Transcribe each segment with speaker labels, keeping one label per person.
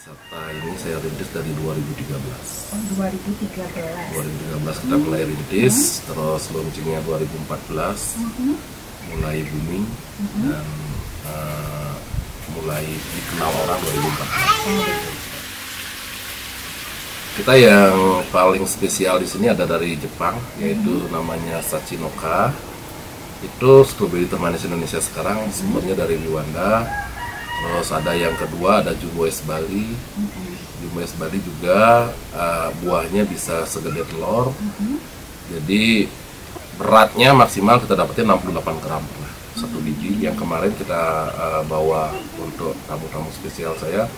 Speaker 1: Wisata ini saya rintis dari 2013.
Speaker 2: Oh, 2013.
Speaker 1: 2013 kita mulai rintis, terus launchingnya 2014, mulai booming dan mulai dikenal orang 2014. Kita yang paling spesial di sini ada dari Jepang, yaitu namanya Sachinoka. Itu stroberi termanis Indonesia sekarang, sumbernya dari Liwanda. Terus ada yang kedua, ada Jumbo Es Bali. Jumbo Es Bali juga buahnya bisa segede telur. Jadi beratnya maksimal kita dapetin 68 gram satu biji. Yang kemarin kita bawa untuk tamu-tamu spesial saya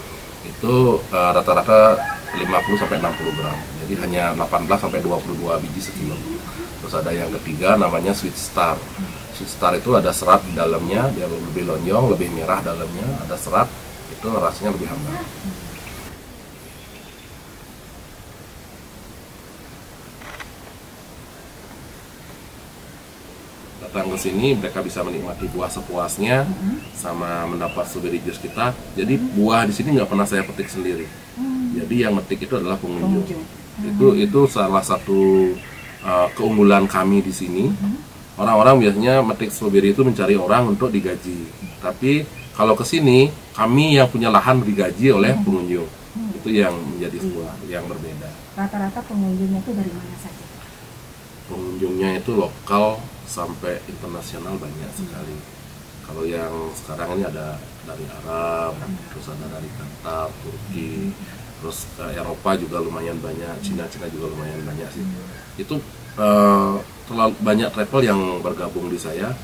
Speaker 1: itu rata-rata 50-60 gram. Jadi hanya 18-22 biji sekilo. Terus ada yang ketiga namanya Sweet Star. Sweet Star itu ada serat di dalamnya, dia lebih lonjong, lebih merah dalamnya, ada serat, itu rasanya lebih hambar. Datang ke sini mereka bisa menikmati buah sepuasnya, sama mendapat strawberry juice kita. Jadi buah di sini nggak pernah saya petik sendiri. Jadi yang metik itu adalah pengunjung. Itu salah satu keunggulan kami di sini. Orang-orang biasanya metik stroberi itu mencari orang untuk digaji. Tapi kalau ke sini kami yang punya lahan digaji oleh pengunjung. Itu yang menjadi sebuah yang berbeda.
Speaker 2: Rata-rata pengunjungnya itu dari mana saja?
Speaker 1: Pengunjungnya itu lokal sampai internasional banyak sekali. Kalau yang sekarang ini ada dari Arab, terus ada dari Qatar, Turki, terus Eropa juga lumayan banyak, Cina juga lumayan banyak sih. Itu terlalu banyak travel yang bergabung di saya.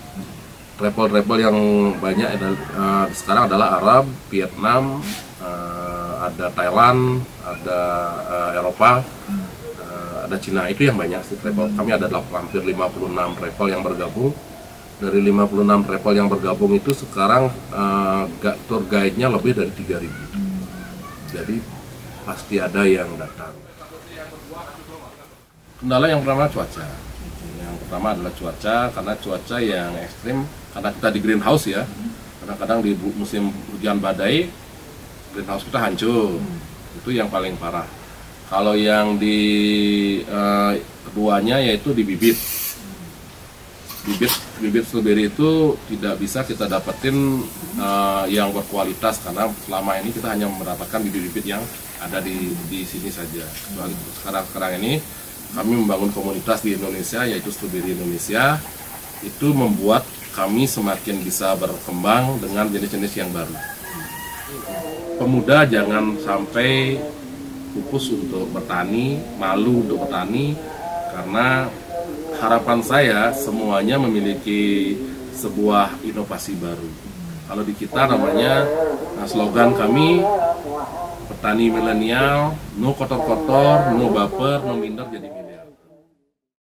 Speaker 1: Travel yang banyak sekarang adalah Arab, Vietnam, ada Thailand, ada Eropa, ada Cina. Itu yang banyak sih travel. Kami ada hampir 56 travel yang bergabung. Dari 56 travel yang bergabung itu sekarang tour guide-nya lebih dari 3.000. Jadi pasti ada yang datang. Kendala yang pertama cuaca. Yang pertama adalah cuaca, karena cuaca yang ekstrim, karena kita di greenhouse ya. Kadang-kadang di musim hujan badai, greenhouse kita hancur. Itu yang paling parah. Kalau yang di keduanya yaitu di bibit. Bibit stroberi itu tidak bisa kita dapetin yang berkualitas, karena selama ini kita hanya mendapatkan bibit-bibit yang ada di sini saja. Sekarang ini kami membangun komunitas di Indonesia, yaitu Stroberi Indonesia. Itu membuat kami semakin bisa berkembang dengan jenis-jenis yang baru. Pemuda jangan sampai pupus untuk bertani, malu untuk bertani, karena harapan saya semuanya memiliki sebuah inovasi baru. Kalau di kita namanya, slogan kami, petani milenial, no kotor-kotor, no baper, no minder, jadi minder.